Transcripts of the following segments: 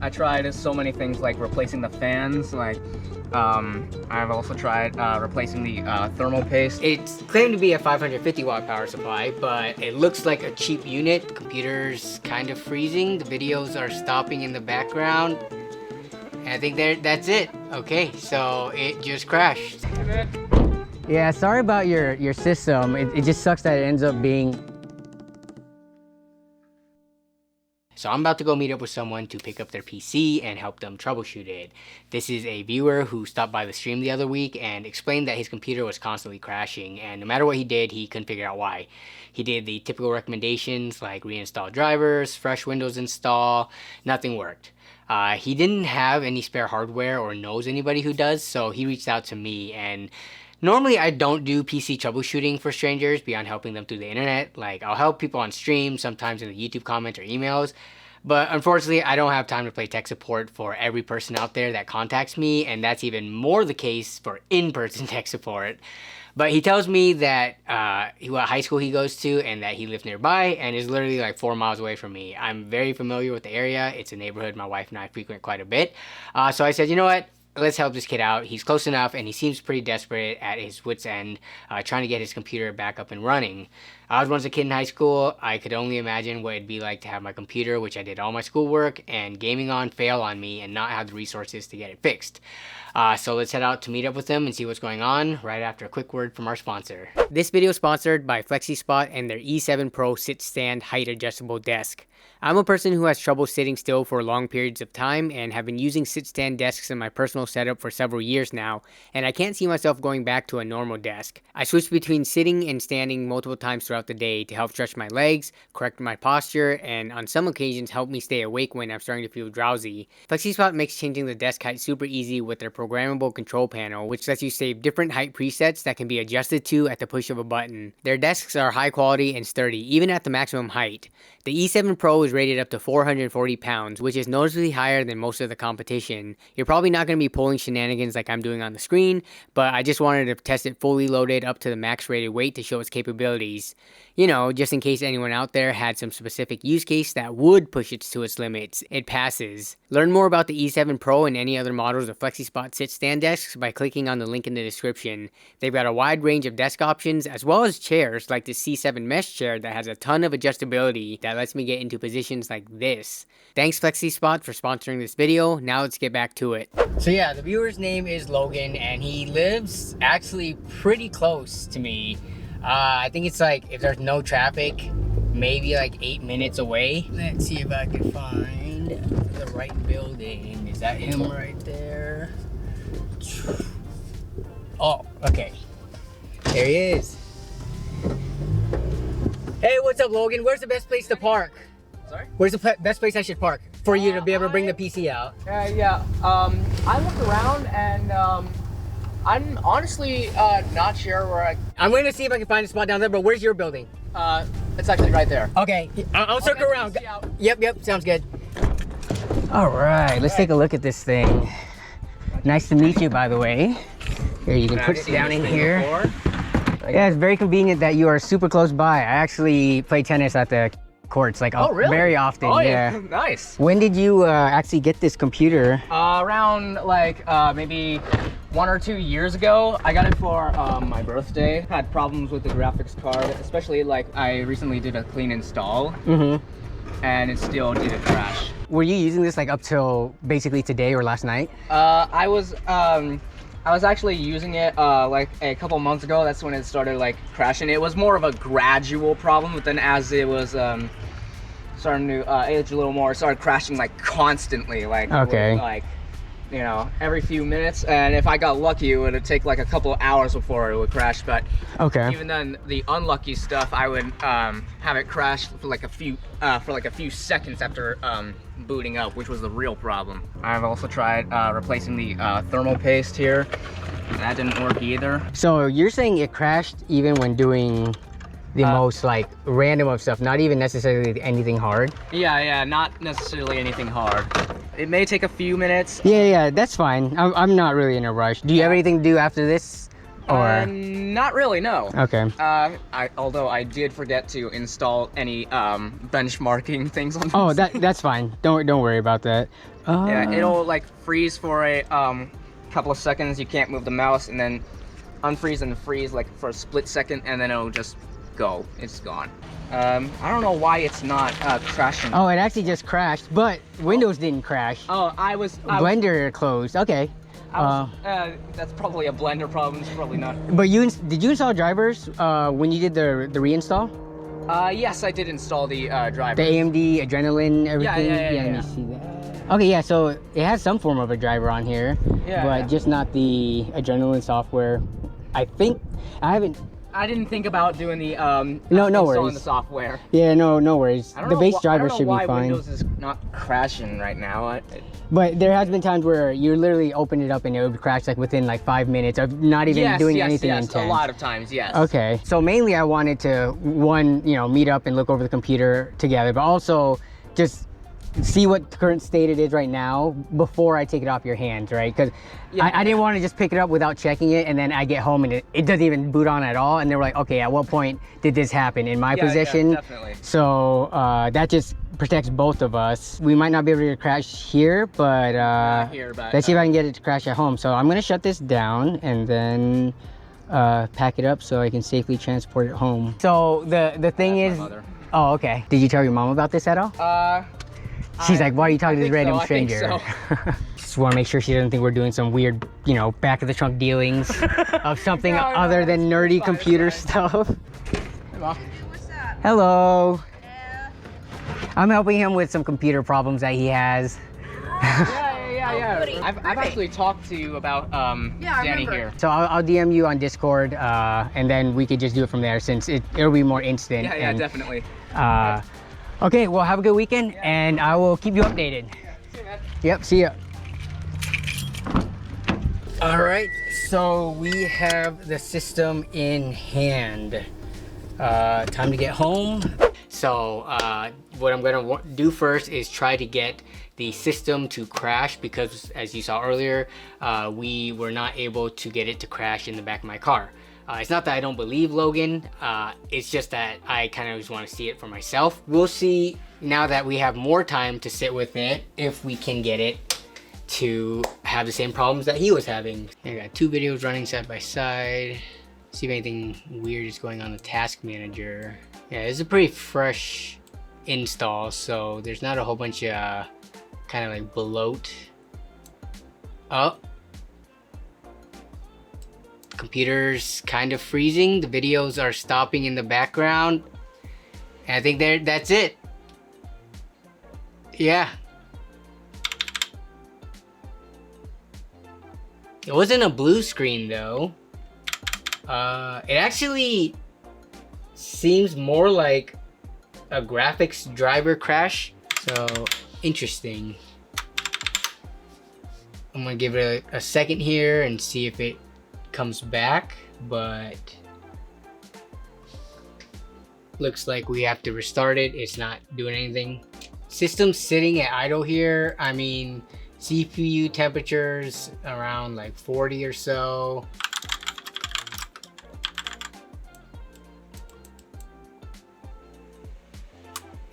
I tried so many things like replacing the fans, like I've also tried replacing the thermal paste. It's claimed to be a 550 watt power supply, but it looks like a cheap unit. The computer's kind of freezing. The videos are stopping in the background. And I think that's it. Okay, so it just crashed. Yeah, sorry about your system. It just sucks that it ends up being... So I'm about to go meet up with someone to pick up their PC and help them troubleshoot it. This is a viewer who stopped by the stream the other week and explained that his computer was constantly crashing, and no matter what he did, he couldn't figure out why. He did the typical recommendations like reinstall drivers, fresh Windows install, nothing worked. He didn't have any spare hardware or knows anybody who does, so he reached out to me. And normally I don't do PC troubleshooting for strangers beyond helping them through the internet. Like, I'll help people on stream, sometimes in the YouTube comments or emails. But unfortunately, I don't have time to play tech support for every person out there that contacts me, and that's even more the case for in-person tech support. But he tells me that what high school he goes to and that he lives nearby and is literally like 4 miles away from me. I'm very familiar with the area. It's a neighborhood my wife and I frequent quite a bit. So I said, you know what? Let's help this kid out. He's close enough and he seems pretty desperate at his wit's end, trying to get his computer back up and running. I was once a kid in high school. I could only imagine what it'd be like to have my computer, which I did all my schoolwork and gaming on, fail on me and not have the resources to get it fixed. So let's head out to meet up with him and see what's going on right after a quick word from our sponsor. This video is sponsored by FlexiSpot and their E7-pro sit-stand height adjustable desk. I'm a person who has trouble sitting still for long periods of time and have been using sit-stand desks in my personal setup for several years now, and I can't see myself going back to a normal desk. I switch between sitting and standing multiple times throughout the day to help stretch my legs, correct my posture, and on some occasions help me stay awake when I'm starting to feel drowsy. FlexiSpot makes changing the desk height super easy with their programmable control panel, which lets you save different height presets that can be adjusted to at the push of a button. Their desks are high quality and sturdy, even at the maximum height. The E7-pro is rated up to 440 pounds, which is noticeably higher than most of the competition. You're probably not going to be pulling shenanigans like I'm doing on the screen, but I just wanted to test it fully loaded up to the max rated weight to show its capabilities. You know, just in case anyone out there had some specific use case that would push it to its limits, it passes. Learn more about the E7-pro and any other models of FlexiSpot sit-stand desks by clicking on the link in the description. They've got a wide range of desk options as well as chairs like the C7 mesh chair that has a ton of adjustability that lets me get into positions like this. Thanks FlexiSpot for sponsoring this video. Now let's get back to it. So yeah, the viewer's name is Logan and he lives actually pretty close to me. I think it's like, if there's no traffic, maybe like 8 minutes away. Let's see if I can find the right building. Is that him right there? Oh, okay. There he is. Hey, what's up, Logan? Where's the best place to park? Sorry? Where's the best place I should park for you to be able to bring the PC out? I looked around and I'm honestly not sure where I'm going to see if I can find a spot down there, but where's your building? it's actually right there. Okay, I'll circle around. Yep, sounds good. All right, let's take a look at this thing. Nice to meet you, by the way. Here, you can put it down in here. Yeah, it's very convenient that you are super close by. I actually play tennis at the courts like really? very often. Oh, yeah. Nice. When did you actually get this computer? Around like maybe 1 or 2 years ago. I got it for my birthday. Had problems with the graphics card, especially like I recently did a clean install. And it still didn't crash. Were you using this like up till basically today or last night? I was actually using it like a couple months ago. That's when it started like crashing. It was more of a gradual problem, but then as it was starting to age a little more, it started crashing like constantly, like like, you know, every few minutes. And if I got lucky, it would take like a couple of hours before it would crash. But even then, the unlucky stuff, I would have it crash for like a few seconds after booting up, which was the real problem. I've also tried replacing the thermal paste here. That didn't work either. So you're saying it crashed even when doing the most like random of stuff, not even necessarily anything hard? Yeah, not necessarily anything hard. It may take a few minutes. Yeah, that's fine. I'm not really in a rush. Do you have anything to do after this? Or not really, no. Okay. Although I did forget to install any benchmarking things on this. Oh, that's fine. Don't worry about that. Yeah, it'll like freeze for a couple of seconds. You can't move the mouse, and then unfreeze and freeze like for a split second, and then it'll just go. It's gone. I don't know why it's not crashing. Oh, it actually just crashed, but Windows didn't crash. Oh, Blender closed. Okay. That's probably a Blender problem. It's probably not. But did you install drivers when you did the reinstall? Yes, I did install the driver. The AMD Adrenaline, everything. Yeah. Let me see that. Okay, yeah. So it has some form of a driver on here, but just not the Adrenaline software. I think I didn't think about doing the no installing worries. the software. Yeah, no worries. The base driver should be fine. I don't know why Windows is not crashing right now. But there has been times where you literally open it up and it would crash like within like 5 minutes of not even doing anything intense. A lot of times, yes. Okay, so mainly I wanted to meet up and look over the computer together, but also just see what current state it is right now before I take it off your hands, right? Because I didn't want to just pick it up without checking it, and then I get home and it doesn't even boot on at all, and they were like, okay, at what point did this happen in my possession? Yeah, definitely. So that just protects both of us. We might not be able to crash here, but let's see if I can get it to crash at home. So I'm gonna shut this down and then pack it up so I can safely transport it home. So the thing is, oh, okay. Did you tell your mom about this at all? She's like, why are you talking to this random stranger? I think so. Just want to make sure she doesn't think we're doing some weird, back of the trunk dealings of something other than nerdy computer stuff. Hey, Mom. What's up? Hello. Yeah. I'm helping him with some computer problems that he has. Yeah. goody. I've actually talked to you about I Danny remember. here. So I'll DM you on Discord, and then we could just do it from there since it'll be more instant. Yeah, definitely. Okay, well, have a good weekend, and I will keep you updated. See you, man. Yep, see ya. All right, so we have the system in hand. Time to get home. So what I'm gonna do first is try to get the system to crash, because as you saw earlier, we were not able to get it to crash in the back of my car. It's not that I don't believe Logan, it's just that I kind of just want to see it for myself. We'll see now that we have more time to sit with it if we can get it to have the same problems that he was having. I got 2 videos running side by side. See if anything weird is going on in the task manager. Yeah, it's a pretty fresh install, so there's not a whole bunch of kind of like bloat. Oh. Computer's kind of freezing. The videos are stopping in the background. And I think that's it. Yeah. It wasn't a blue screen though. It actually seems more like a graphics driver crash. So interesting. I'm gonna give it a second here and see if it comes back, but looks like we have to restart it. It's not doing anything. System's sitting at idle here. I mean, CPU temperatures around like 40 or so.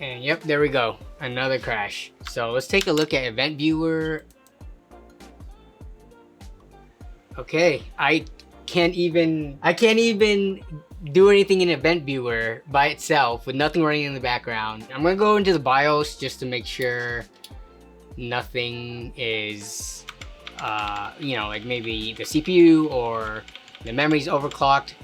And yep, there we go. Another crash. So let's take a look at Event Viewer. Okay, I can't even do anything in Event Viewer by itself with nothing running in the background. I'm gonna go into the BIOS just to make sure nothing is, like maybe the CPU or the memory's overclocked,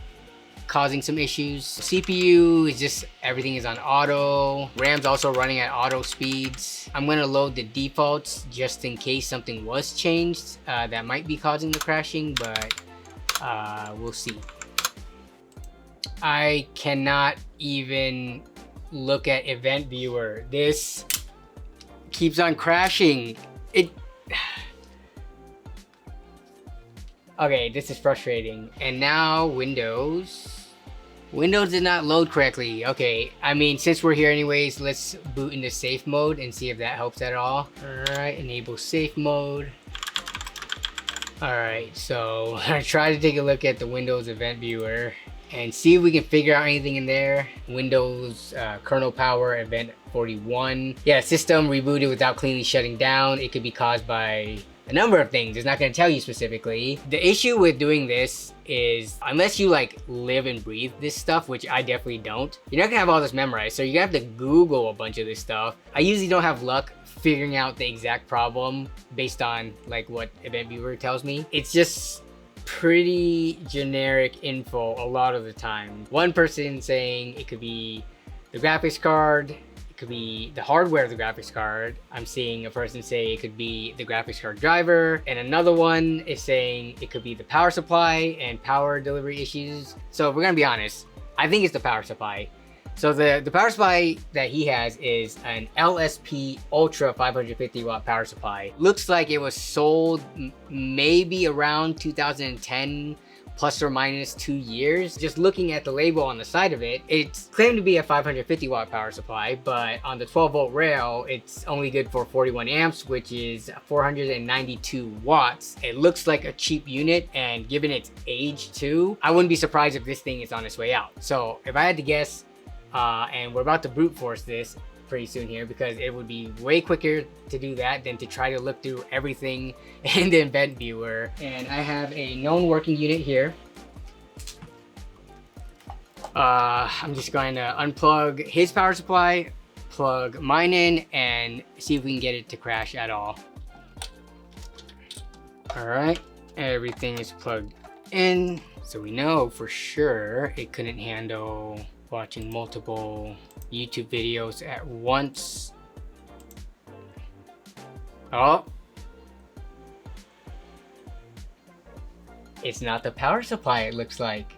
causing some issues. CPU is just, everything is on auto. RAM's also running at auto speeds. I'm gonna load the defaults just in case something was changed that might be causing the crashing, but we'll see. I cannot even look at Event Viewer. This keeps on crashing. Okay, this is frustrating. And now Windows did not load correctly. Okay, I mean, since we're here anyways, let's boot into safe mode and see if that helps at all. All right, enable safe mode. All right, so I try to take a look at the Windows Event Viewer. and see if we can figure out anything in there. Windows, kernel power, event 41. Yeah, system rebooted without cleanly shutting down. It could be caused by a number of things. It's not going to tell you specifically. The issue with doing this is, unless you like live and breathe this stuff, which I definitely don't, you're not gonna have all this memorized. So you're gonna have to Google a bunch of this stuff. I usually don't have luck figuring out the exact problem based on like what Event Viewer tells me. It's just pretty generic info a lot of the time. One person saying it could be the graphics card, it could be the hardware of the graphics card. I'm seeing a person say it could be the graphics card driver, and another one is saying it could be the power supply and power delivery issues. So if we're gonna be honest, I think it's the power supply. So the power supply that he has is an LSP Ultra 550 watt power supply. Looks like it was sold maybe around 2010, plus or minus 2 years. Just looking at the label on the side of it, it's claimed to be a 550 watt power supply, but on the 12 volt rail, it's only good for 41 amps, which is 492 watts. It looks like a cheap unit, and given its age too, I wouldn't be surprised if this thing is on its way out. So if I had to guess, and we're about to brute force this pretty soon here, because it would be way quicker to do that than to try to look through everything in the Event Viewer. And I have a known working unit here. I'm just going to unplug his power supply, plug mine in, and see if we can get it to crash at all. All right, everything is plugged in, so we know for sure it couldn't handle watching multiple YouTube videos at once. Oh, it's not the power supply, it looks like.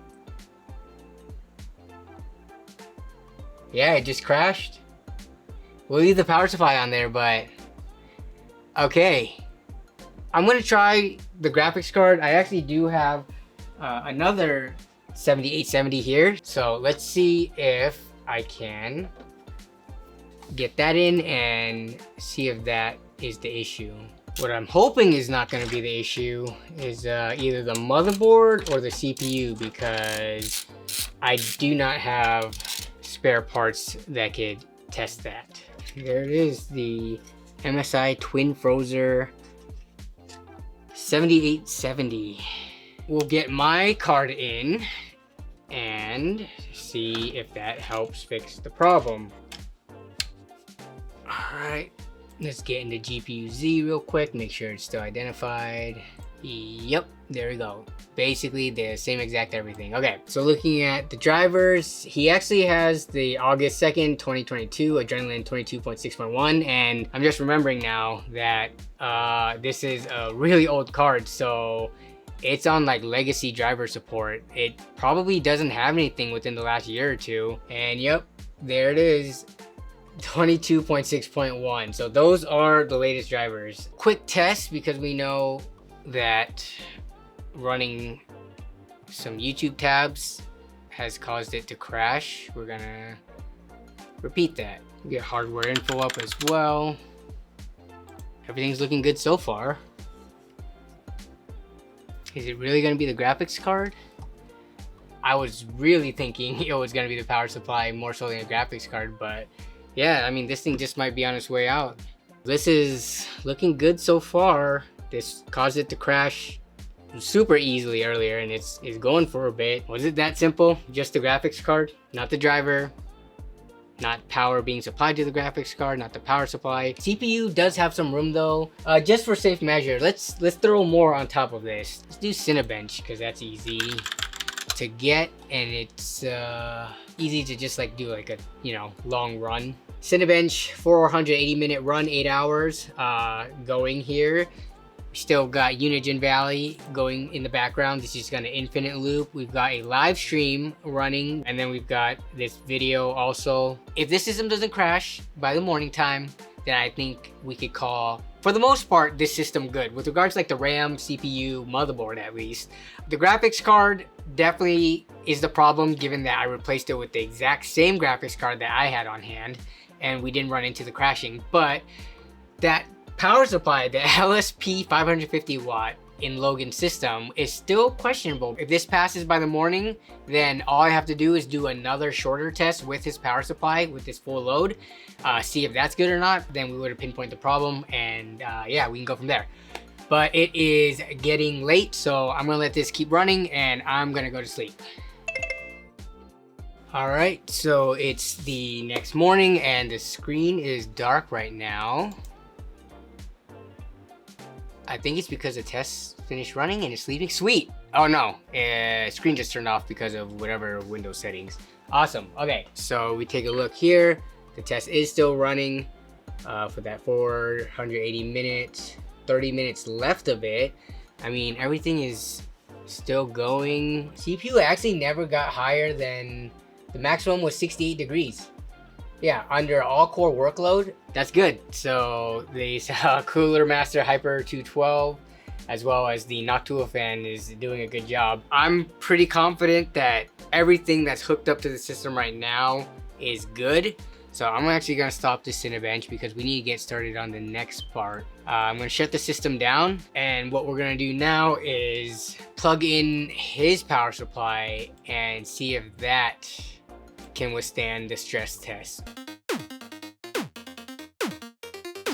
Yeah, it just crashed. We'll leave the power supply on there, but okay. I'm gonna try the graphics card. I actually do have another 7870 here, so let's see if I can get that in and see if that is the issue. What I'm hoping is not going to be the issue is either the motherboard or the CPU, because I do not have spare parts that could test that. There it is, the MSI Twin Frozer 7870. We'll get my card in and see if that helps fix the problem. All right, let's get into GPU-Z real quick, make sure it's still identified. Yep, there we go. Basically the same exact everything. Okay, so looking at the drivers, he actually has the August 2nd, 2022 Adrenaline 22.6.1, and I'm just remembering now that this is a really old card, so it's on like legacy driver support. It probably doesn't have anything within the last year or two. And yep, there it is, 22.6.1. So those are the latest drivers. Quick test, because we know that running some YouTube tabs has caused it to crash. We're gonna repeat that. We get hardware info up as well. Everything's looking good so far. Is it really gonna be the graphics card? I was really thinking it was gonna be the power supply more so than the graphics card, but yeah, I mean, this thing just might be on its way out. This is looking good so far. This caused it to crash super easily earlier, and it's going for a bit. Was it that simple? Just the graphics card, not the driver, not power being supplied to the graphics card, not the power supply. CPU does have some room though. Just for safe measure, let's throw more on top of this. Let's do Cinebench, because that's easy to get, and it's easy to just like do like a, you know, long run. Cinebench 480 minute run, 8 hours going here. Still got Unigine Valley going in the background. This is gonna infinite loop. We've got a live stream running, and then we've got this video also. If this system doesn't crash by the morning time, then I think we could call, for the most part, this system good. With regards to like the RAM, CPU, motherboard at least. The graphics card definitely is the problem, given that I replaced it with the exact same graphics card that I had on hand, and we didn't run into the crashing. But that power supply, the LSP 550 watt, in Logan's system is still questionable. If this passes by the morning, then all I have to do is do another shorter test with his power supply with this full load, see if that's good or not. Then we would have pinpointed the problem, and yeah, we can go from there. But it is getting late, so I'm gonna let this keep running and I'm gonna go to sleep. All right, so it's the next morning and the screen is dark right now. I think it's because the test finished running and it's sleeping. Sweet. Oh no, screen just turned off because of whatever Windows settings. Awesome. Okay, so we take a look here. The test is still running for that 480 minutes. 30 minutes left of it. I mean, everything is still going. CPU actually never got higher than the maximum was 68 degrees. Yeah, under all core workload, that's good. So the Cooler Master Hyper 212 as well as the Noctua fan is doing a good job. I'm pretty confident that everything that's hooked up to the system right now is good. So I'm actually gonna stop this Cinebench because we need to get started on the next part. I'm gonna shut the system down, and what we're gonna do now is plug in his power supply and see if that can withstand the stress test.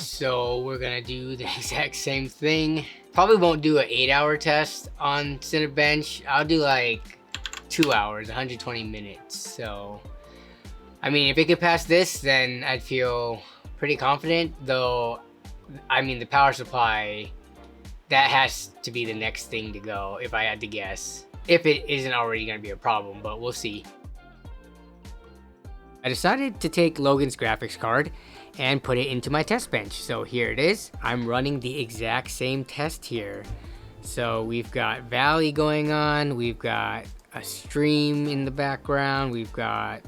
So we're gonna do the exact same thing. Probably won't do an 8-hour test on Cinebench. I'll do like 2 hours, 120 minutes. So I mean, if it could pass this, then I'd feel pretty confident, though. I mean, the power supply, that has to be the next thing to go, if I had to guess. If it isn't already going to be a problem, but we'll see. I decided to take Logan's graphics card and put it into my test bench. So here it is. I'm running the exact same test here. So we've got Valley going on. We've got a stream in the background. We've got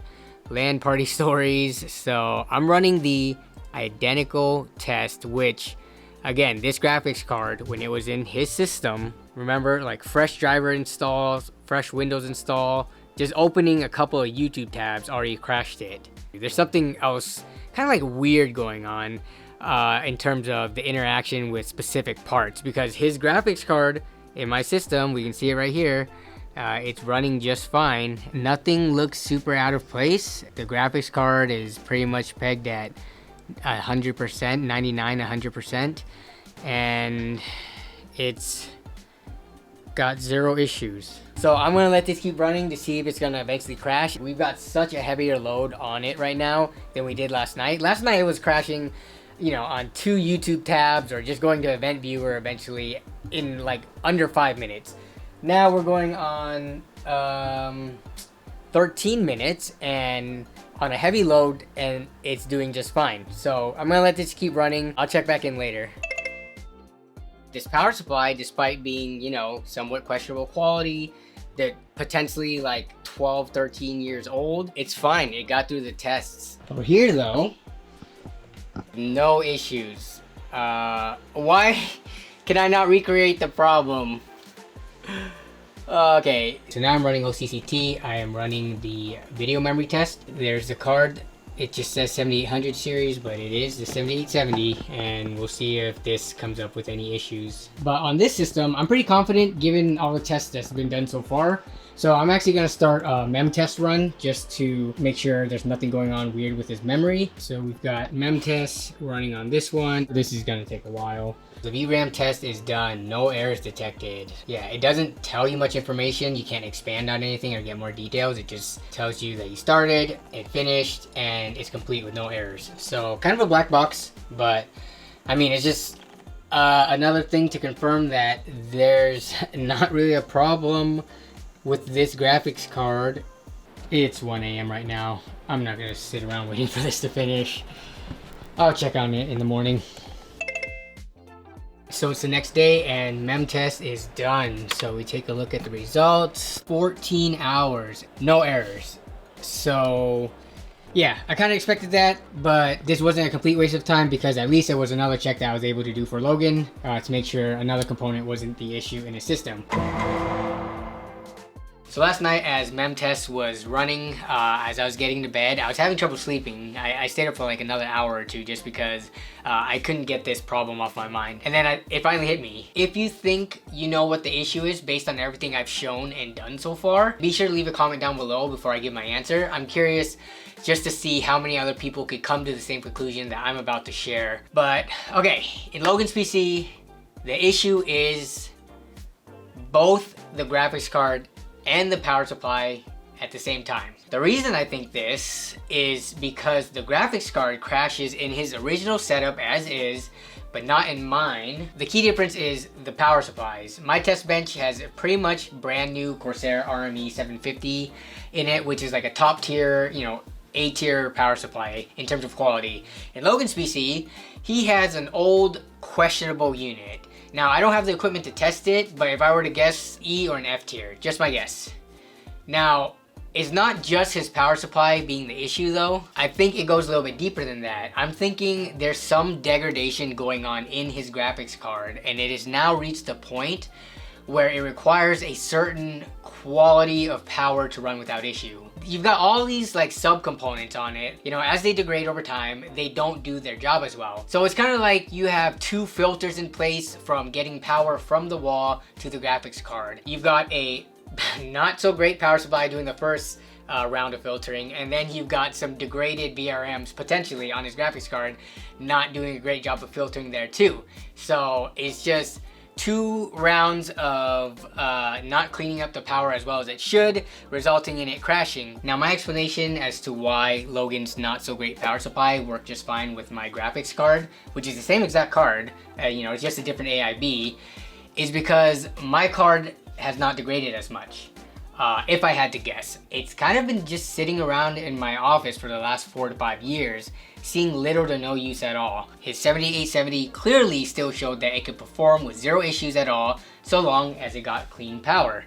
LAN party stories. So I'm running the identical test, which again, this graphics card, when it was in his system, remember, like fresh driver installs, fresh Windows install, just opening a couple of YouTube tabs already crashed it. There's something else kind of like weird going on in terms of the interaction with specific parts, because his graphics card in my system, we can see it right here, it's running just fine. Nothing looks super out of place. The graphics card is pretty much pegged at 100%, 99, 100%, and it's got 0 issues. So I'm gonna let this keep running to see if it's gonna eventually crash. We've got such a heavier load on it right now than we did last night. Last night it was crashing, you know, on 2 YouTube tabs or just going to event viewer eventually in like under 5 minutes. Now we're going on 13 minutes and on a heavy load, and it's doing just fine. So I'm gonna let this keep running. I'll check back in later. This power supply, despite being, you know, somewhat questionable quality, that potentially like 12, 13 years old, it's fine. It got through the tests. Over here though, no issues. Why can I not recreate the problem? Okay, so now I'm running OCCT. I am running the video memory test. There's the card. It just says 7800 series, but it is the 7870, and we'll see if this comes up with any issues. But on this system, I'm pretty confident given all the tests that's been done so far. So I'm actually gonna start a mem test run just to make sure there's nothing going on weird with his memory. So we've got mem tests running on this one. This is gonna take a while. The VRAM test is done, no errors detected. Yeah, it doesn't tell you much information. You can't expand on anything or get more details. It just tells you that you started, it finished, and it's complete with no errors. So kind of a black box, but I mean, it's just another thing to confirm that there's not really a problem with this graphics card. It's 1 a.m. right now. I'm not gonna sit around waiting for this to finish. I'll check on it in the morning. So it's the next day and mem test is done. So we take a look at the results. 14 hours, no errors. So yeah, I kind of expected that, but this wasn't a complete waste of time because at least it was another check that I was able to do for Logan to make sure another component wasn't the issue in his system. So last night as mem test was running, as I was getting to bed, I was having trouble sleeping. I stayed up for like another hour or two just because I couldn't get this problem off my mind. And then it finally hit me. If you think you know what the issue is based on everything I've shown and done so far, be sure to leave a comment down below before I give my answer. I'm curious just to see how many other people could come to the same conclusion that I'm about to share. But okay, in Logan's PC, the issue is both the graphics card and the power supply at the same time. The reason I think this is because the graphics card crashes in his original setup as is, but not in mine. The key difference is the power supplies. My test bench has a pretty much brand new Corsair RME 750 in it, which is like a top tier, you know, A tier power supply in terms of quality. In Logan's PC, he has an old questionable unit. Now, I don't have the equipment to test it, but if I were to guess, E or an F tier, just my guess. Now, it's not just his power supply being the issue though. I think it goes a little bit deeper than that. I'm thinking there's some degradation going on in his graphics card, and it has now reached a point where it requires a certain quality of power to run without issue. You've got all these like subcomponents on it, you know, as they degrade over time, they don't do their job as well. So it's kind of like you have two filters in place from getting power from the wall to the graphics card. You've got a not so great power supply doing the first round of filtering, and then you've got some degraded VRMs potentially on his graphics card not doing a great job of filtering there too. So it's just two rounds of not cleaning up the power as well as it should, resulting in it crashing. Now, my explanation as to why Logan's not so great power supply worked just fine with my graphics card, which is the same exact card, you know, it's just a different AIB, is because my card has not degraded as much. If I had to guess, it's kind of been just sitting around in my office for the last 4 to 5 years, seeing little to no use at all. His 7870 clearly still showed that it could perform with zero issues at all, so long as it got clean power.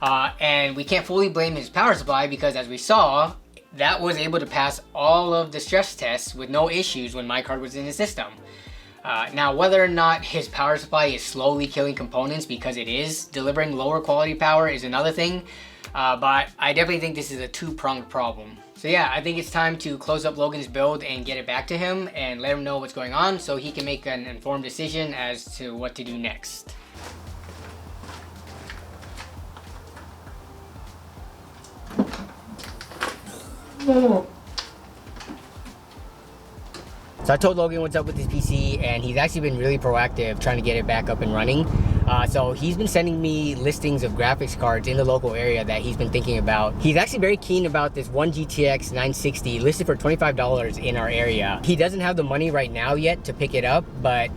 And we can't fully blame his power supply because, as we saw, that was able to pass all of the stress tests with no issues when my card was in the system. Now, whether or not his power supply is slowly killing components because it is delivering lower quality power is another thing, but I definitely think this is a two-pronged problem. So yeah, I think it's time to close up Logan's build and get it back to him and let him know what's going on so he can make an informed decision as to what to do next. So I told Logan what's up with his PC, and he's actually been really proactive trying to get it back up and running. So he's been sending me listings of graphics cards in the local area that he's been thinking about. He's actually very keen about this one GTX 960 listed for $25 in our area. He doesn't have the money right now yet to pick it up, but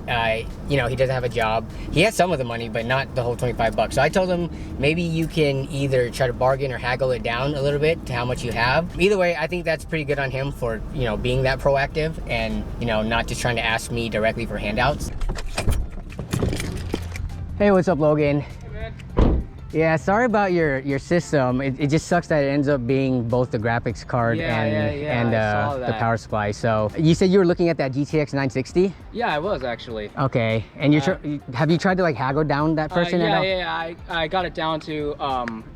you know, he doesn't have a job. He has some of the money, but not the whole 25 bucks. So I told him maybe you can either try to bargain or haggle it down a little bit to how much you have. Either way, I think that's pretty good on him for, you know, being that proactive and, you know, not just trying to ask me directly for handouts. Hey, what's up, Logan? Hey, man. Yeah, sorry about your system. It just sucks that it ends up being both the graphics card and the power supply. So you said you were looking at that GTX 960? Yeah, I was actually. Okay, and have you tried to like haggle down that person? Yeah, I got it down to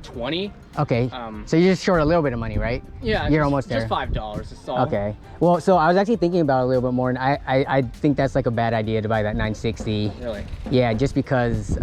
20. Okay, so you're just short a little bit of money, right? Yeah, you're almost there. Just $5, that's all. Okay, well, so I was actually thinking about it a little bit more, and I think that's like a bad idea to buy that 960. Really? Yeah, just because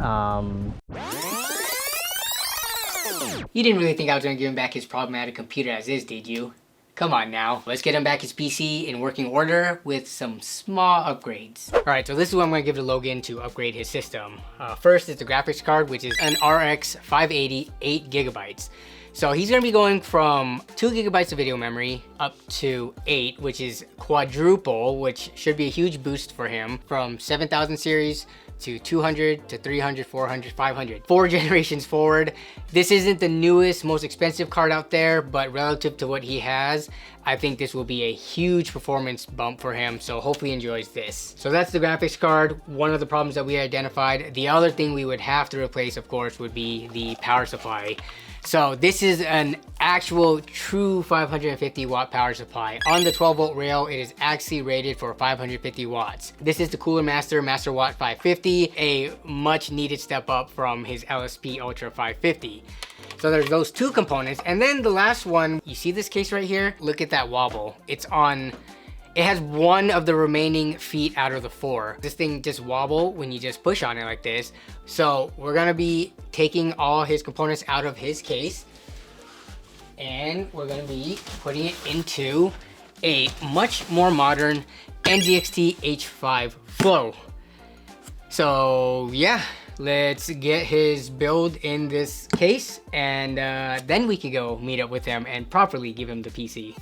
you didn't really think I was gonna give him back his problematic computer as is, did you? Come on now. Let's get him back his PC in working order with some small upgrades. All right, so this is what I'm gonna give to Logan to upgrade his system. First is the graphics card, which is an RX 580, 8 gigabytes. So he's gonna be going from 2 gigabytes of video memory up to 8, which is quadruple, which should be a huge boost for him, from 7000 series to 200 to 300, 400, 500. 4 generations forward. This isn't the newest, most expensive card out there, but relative to what he has, I think this will be a huge performance bump for him, so hopefully he enjoys this. So that's the graphics card, one of the problems that we identified. The other thing we would have to replace, of course, would be the power supply. So this is an actual true 550 watt power supply. On the 12 volt rail, it is actually rated for 550 watts. This is the Cooler Master Master Watt 550, a much needed step up from his LSP Ultra 550. So there's those two components. And then the last one, you see this case right here? Look at that wobble. It has one of the remaining feet out of the 4. This thing just wobble when you just push on it like this. So we're gonna be taking all his components out of his case, and we're gonna be putting it into a much more modern NZXT H5 Flow. So yeah, let's get his build in this case, and then we can go meet up with him and properly give him the PC.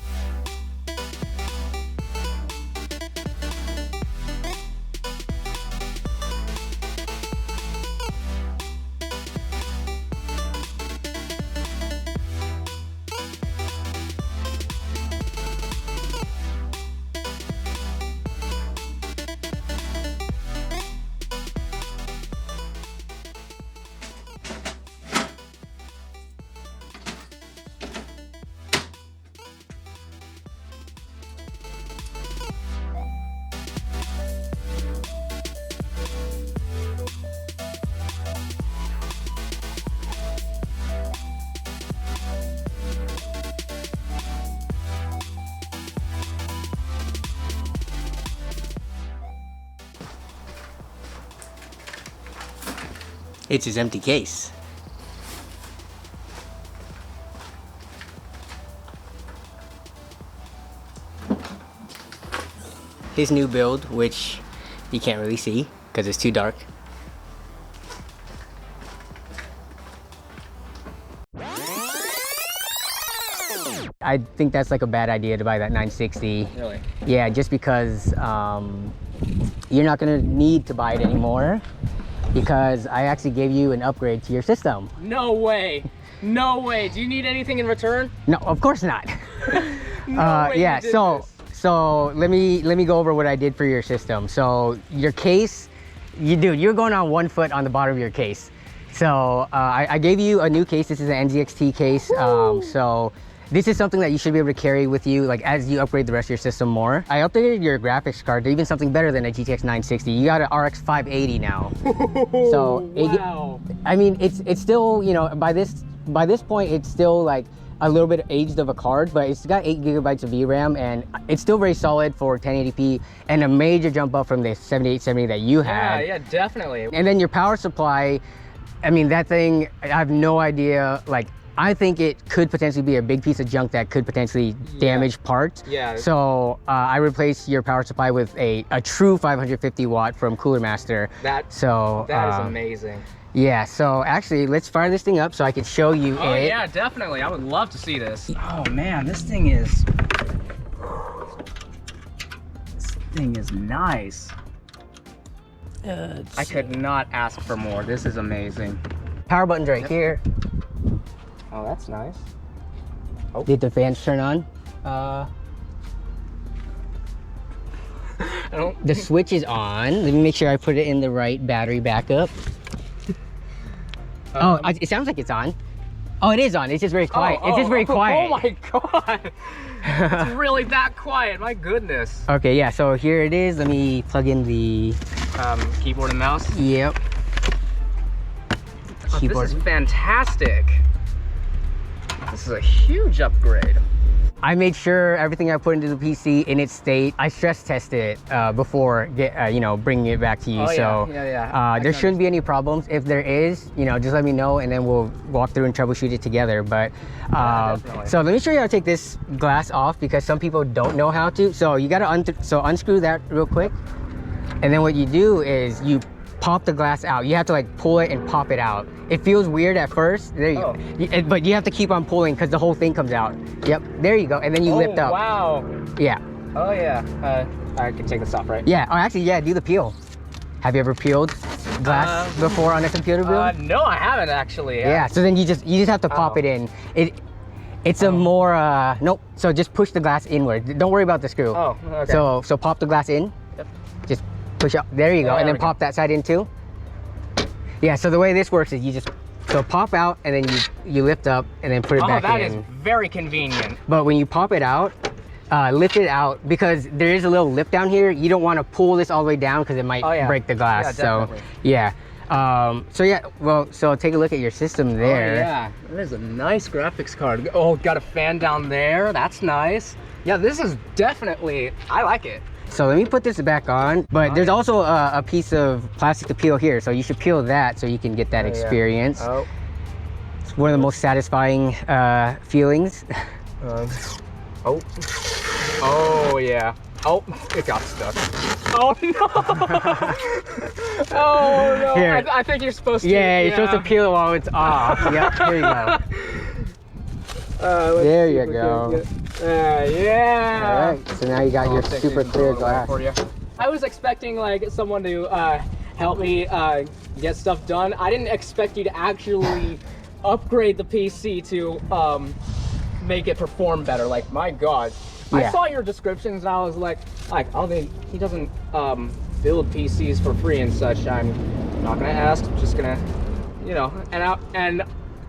It's his empty case. His new build, which you can't really see because it's too dark. I think that's like a bad idea to buy that 960. Really? Yeah, just because you're not gonna need to buy it anymore, because I actually gave you an upgrade to your system. No way. No way. Do you need anything in return? No, of course not. No way yeah, you did so this. so let me go over what I did for your system. So your case, you're going on 1 foot on the bottom of your case. So I gave you a new case. This is an NZXT case. So this is something that you should be able to carry with you, like as you upgrade the rest of your system more. I updated your graphics card to even something better than a GTX 960. You got an RX 580 now. So wow. I mean, it's still, you know, by this point, it's still like a little bit aged of a card, but it's got 8 gigabytes of VRAM, and it's still very solid for 1080p, and a major jump up from the 7870 that you had. Yeah, definitely. And then your power supply, I mean, that thing, I have no idea, like, I think it could potentially be a big piece of junk that could potentially damage parts. Yeah. So I replaced your power supply with a true 550 watt from Cooler Master. That is amazing. Yeah, so actually, let's fire this thing up so I can show you Oh it. yeah, definitely. I would love to see this. Oh man, this thing is nice. I could not ask for more. This is amazing. Power button's right here. Oh, that's nice. Oh. Did the fans turn on? I don't. The switch is on. Let me make sure I put it in the right battery backup. It sounds like it's on. Oh, it is on. It's just very quiet. It's just very quiet. Oh my god. It's really that quiet. My goodness. Okay, yeah, so here it is. Let me plug in the keyboard and mouse. Yep. Oh, Keyboard. this is fantastic. This is a huge upgrade. I made sure everything I put into the PC in its state. I stress tested it before bringing it back to you. There shouldn't be any problems. If there is, just let me know, and then we'll walk through and troubleshoot it together. But so let me show you how to take this glass off, because some people don't know how to. So you gotta unscrew that real quick, and then what you do is you pop the glass out. You have to like pull it and pop it out. It feels weird at first. There you go. But you have to keep on pulling because the whole thing comes out. Yep, there you go. And then you lift up. Wow. Yeah. Oh yeah. I can take this off, right? Yeah. Oh, actually, yeah. Do the peel. Have you ever peeled glass before on a computer build? No, I haven't actually. Yeah. So then you just have to pop it in. It's a more nope. So just push the glass inward. Don't worry about the screw. Oh. Okay. So pop the glass in. Yep. Just push up. There you go. And then pop that side in too. Yeah, so the way this works is you just pop out, and then you lift up and then put it back in. Oh, that is very convenient. But when you pop it out, lift it out, because there is a little lip down here. You don't want to pull this all the way down because it might break the glass. Yeah, definitely. So yeah. So yeah, well, so take a look at your system there. Oh, yeah, that is a nice graphics card. Oh, got a fan down there. That's nice. Yeah, this is definitely, I like it. So let me put this back on, but there's also a piece of plastic to peel here, so you should peel that so you can get that experience. Yeah. Oh. It's one of the most satisfying feelings. Oh. Oh, yeah. Oh, it got stuck. Oh, no. Oh, no. Here. I think you're supposed to. Yeah, you're supposed to peel it while it's off. Yep, here you go. There you go. Yeah. All right, so now you got your super clear glass. I was expecting like someone to help me get stuff done. I didn't expect you to actually upgrade the PC to make it perform better. Like, my God. Yeah. I saw your descriptions and I was like, oh, he doesn't build PCs for free and such. I'm not gonna ask. I'm just gonna, you know. And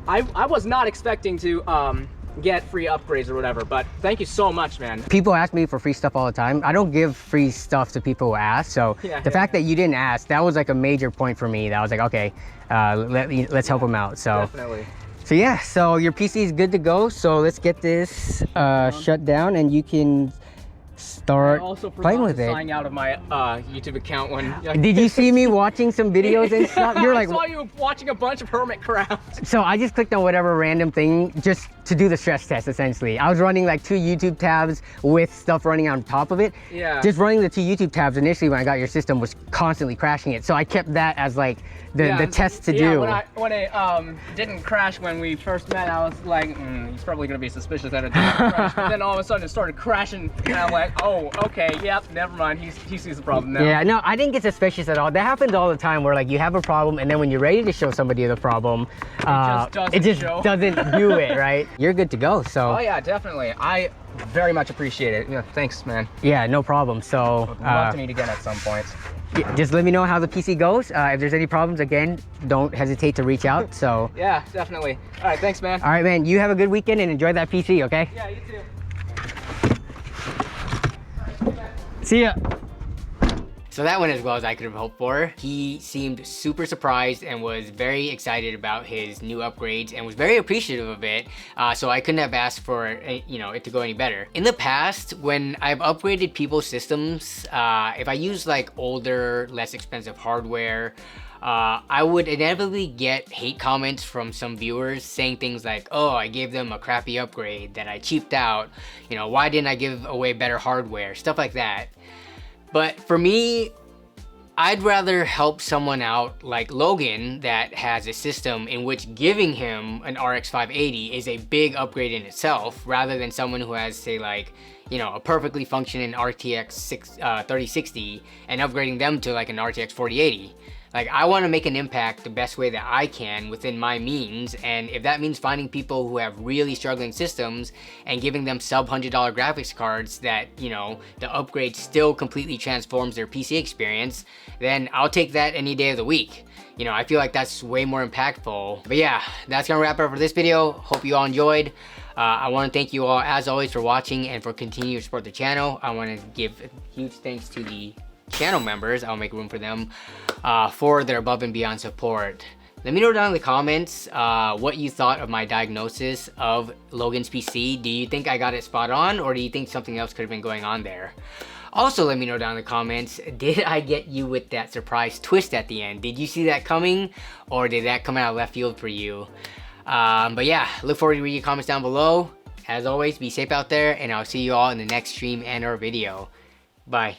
I was not expecting to get free upgrades or whatever. But thank you so much, man. People ask me for free stuff all the time. I don't give free stuff to people who ask. So the fact that you didn't ask, that was like a major point for me. That I was like, okay, let's help them out. So definitely. So yeah, so your PC is good to go. So let's get this shut down and you can start playing with it. Sign out of my YouTube account when. Did you see me watching some videos and stuff? You're like, I saw you watching a bunch of Hermitcraft. So I just clicked on whatever random thing just to do the stress test, essentially. I was running like 2 YouTube tabs with stuff running on top of it. Yeah. Just running the 2 YouTube tabs initially when I got your system was constantly crashing it. So I kept that as like the test to do. When it didn't crash when we first met, I was like, he's probably gonna be suspicious that it didn't crash. But then all of a sudden it started crashing, and I'm like, oh, okay, yep, never mind. He sees the problem now. Yeah, no, I didn't get suspicious at all. That happens all the time where like you have a problem and then when you're ready to show somebody the problem, it just doesn't do it, right? You're good to go. So. Oh yeah, definitely. I very much appreciate it. Yeah, thanks, man. Yeah, no problem. So. I'd love to meet again at some point. Just let me know how the PC goes. If there's any problems, again, don't hesitate to reach out. So. Yeah, definitely. All right, thanks, man. All right, man. You have a good weekend and enjoy that PC, okay? Yeah, you too. See ya. So that went as well as I could have hoped for. He seemed super surprised and was very excited about his new upgrades and was very appreciative of it. So I couldn't have asked for it to go any better. In the past, when I've upgraded people's systems, if I use like older, less expensive hardware, I would inevitably get hate comments from some viewers saying things like, oh, I gave them a crappy upgrade, that I cheaped out, why didn't I give away better hardware, stuff like that. But for me, I'd rather help someone out like Logan that has a system in which giving him an RX 580 is a big upgrade in itself, rather than someone who has, say, like, a perfectly functioning RTX 3060 and upgrading them to like an RTX 4080. Like, I want to make an impact the best way that I can within my means, and if that means finding people who have really struggling systems and giving them sub-$100 graphics cards that, the upgrade still completely transforms their PC experience, then I'll take that any day of the week. I feel like that's way more impactful. But yeah, that's gonna wrap it up for this video. Hope you all enjoyed. I want to thank you all, as always, for watching and for continuing to support the channel. I want to give a huge thanks to the channel members. I'll make room for them for their above and beyond support. Let me know down in the comments what you thought of my diagnosis of Logan's PC. Do you think I got it spot on, or do you think something else could have been going on there? Also, let me know down in the comments, did I get you with that surprise twist at the end? Did you see that coming, or did that come out of left field for you? But yeah, look forward to reading your comments down below. As always, be safe out there, and I'll see you all in the next stream and or video. Bye.